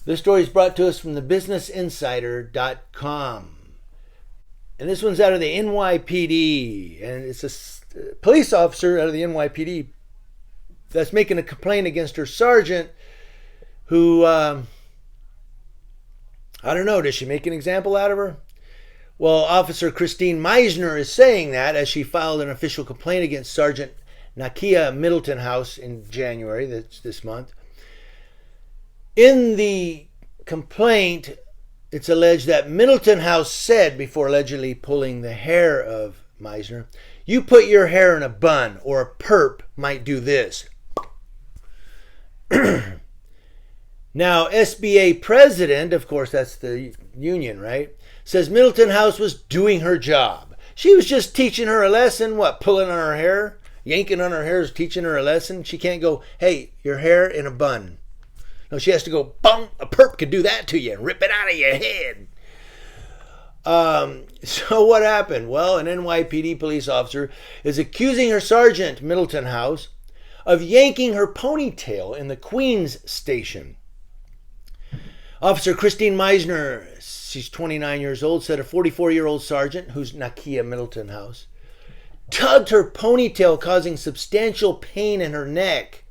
This story is brought to us from the businessinsider.com. And this one's out of the NYPD. And it's a police officer out of the NYPD that's making a complaint against her sergeant who, I don't know, does she make an example out of her? Well, Officer Christine Meisner is saying that as she filed an official complaint against Sergeant Nakia Middleton House in January, that's this month. In the complaint, it's alleged that Middleton House said, before allegedly pulling the hair of Meisner, "You put your hair in a bun, or a perp might do this." Now, SBA president, of course that's the union, right, says Middleton House was doing her job. She was just teaching her a lesson. What, pulling on her hair? Yanking on her hair is teaching her a lesson? She can't go, "Hey, your hair in a bun." No, she has to go, "Bum, a perp could do that to you and rip it out of your head." So what happened? Well, an NYPD police officer is accusing her sergeant, Middleton House, of yanking her ponytail in the Queens station. Officer Christine Meisner, she's 29 years old, said a 44-year-old sergeant, who's Nakia Middleton House, tugged her ponytail, causing substantial pain in her neck,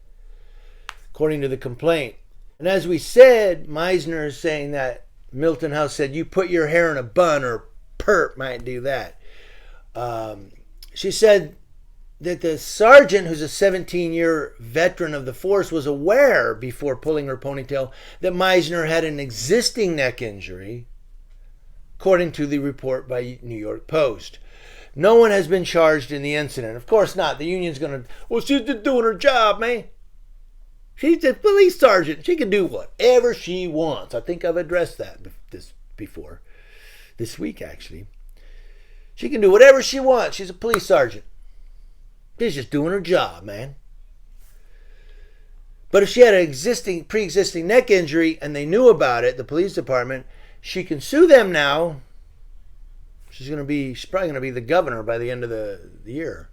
according to the complaint. And as we said, Meisner is saying that Middleton House said, "You put your hair in a bun, or perp might do that." She said that the sergeant, who's a 17-year veteran of the force, was aware before pulling her ponytail that Meisner had an existing neck injury, according to the report by New York Post. No one has been charged in the incident. Of course not. The union's going to, "Well, she's just doing her job, man. She's a police sergeant. She can do whatever she wants." I think I've addressed that before. This week, actually. She can do whatever she wants. She's a police sergeant. She's just doing her job, man. But if she had an pre-existing neck injury and they knew about it, the police department, she can sue them now. She's probably going to be the governor by the end of the year.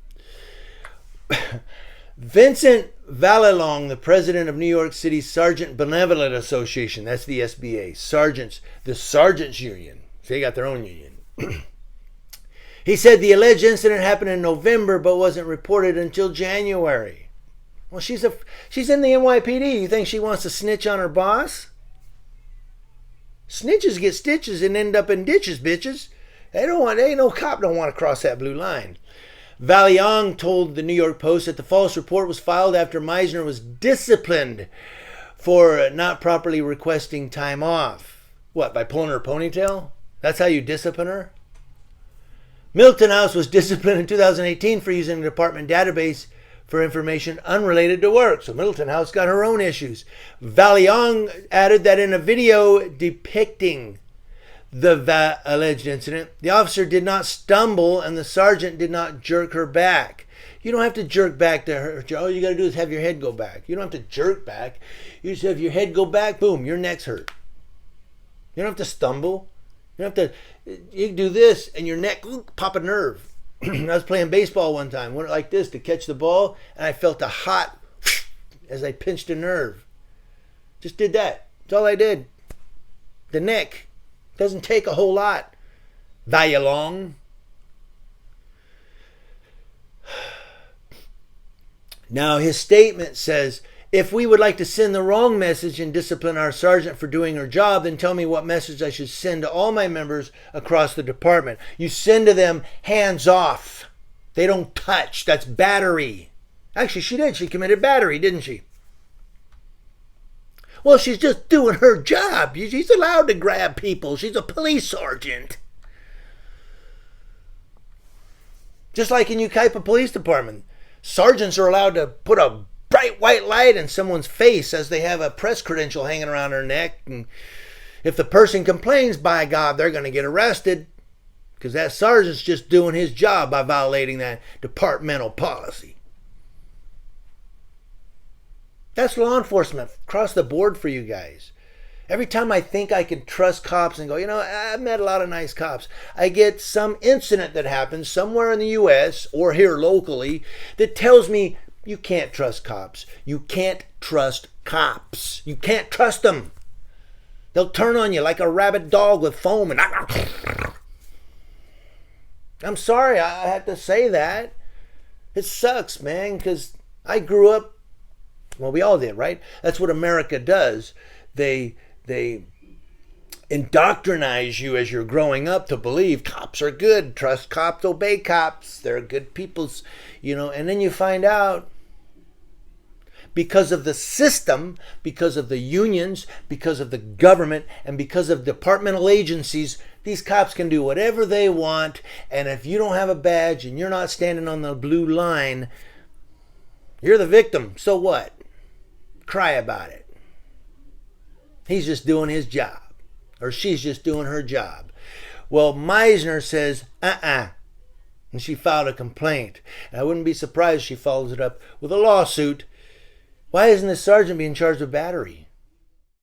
Vincent Valalong, the president of New York City's Sergeant Benevolent Association, that's the SBA, the Sergeants Union. They got their own union. He said the alleged incident happened in November but wasn't reported until January. Well, she's in the NYPD. You think she wants to snitch on her boss? Snitches get stitches and end up in ditches, bitches. Ain't no cop don't want to cross that blue line. Valalong told the New York Post that the false report was filed after Meisner was disciplined for not properly requesting time off. What, by pulling her ponytail? That's how you discipline her? Middleton House was disciplined in 2018 for using the department database for information unrelated to work. So Middleton House got her own issues. Valalong added that in a video depicting the alleged incident, the officer did not stumble and the sergeant did not jerk her back. You don't have to jerk back to her. All you got to do is have your head go back. You don't have to jerk back. You just have your head go back, boom, your neck's hurt. You don't have to stumble. You don't have to, you can do this and your neck, pop a nerve. I was playing baseball one time, went like this to catch the ball, and I felt a hot as I pinched a nerve. Just did that. That's all I did. The neck. Doesn't take a whole lot. Valalong. Now his statement says, "If we would like to send the wrong message and discipline our sergeant for doing her job, then tell me what message I should send to all my members across the department. You send to them, hands off. They don't touch. That's battery." Actually, she did. She committed battery, didn't she? Well, she's just doing her job. She's allowed to grab people. She's a police sergeant. Just like in Yucaipa Police Department, sergeants are allowed to put a bright white light in someone's face as they have a press credential hanging around their neck. And if the person complains, by God, they're going to get arrested because that sergeant's just doing his job by violating that departmental policy. That's law enforcement across the board for you guys. Every time I think I can trust cops and go, I've met a lot of nice cops, I get some incident that happens somewhere in the U.S. or here locally that tells me you can't trust cops. You can't trust cops. You can't trust them. They'll turn on you like a rabid dog with foam. And I'm sorry I had to say that. It sucks, man, because I grew up, well, we all did, right? That's what America does. They indoctrinize you as you're growing up to believe cops are good, trust cops, obey cops, they're good peoples, and then you find out because of the system, because of the unions, because of the government, and because of departmental agencies, these cops can do whatever they want, and if you don't have a badge and you're not standing on the blue line, you're the victim. So what? Cry about it. He's just doing his job. Or she's just doing her job. Well, Meisner says, and she filed a complaint. And I wouldn't be surprised if she follows it up with a lawsuit. Why isn't the sergeant being charged with battery?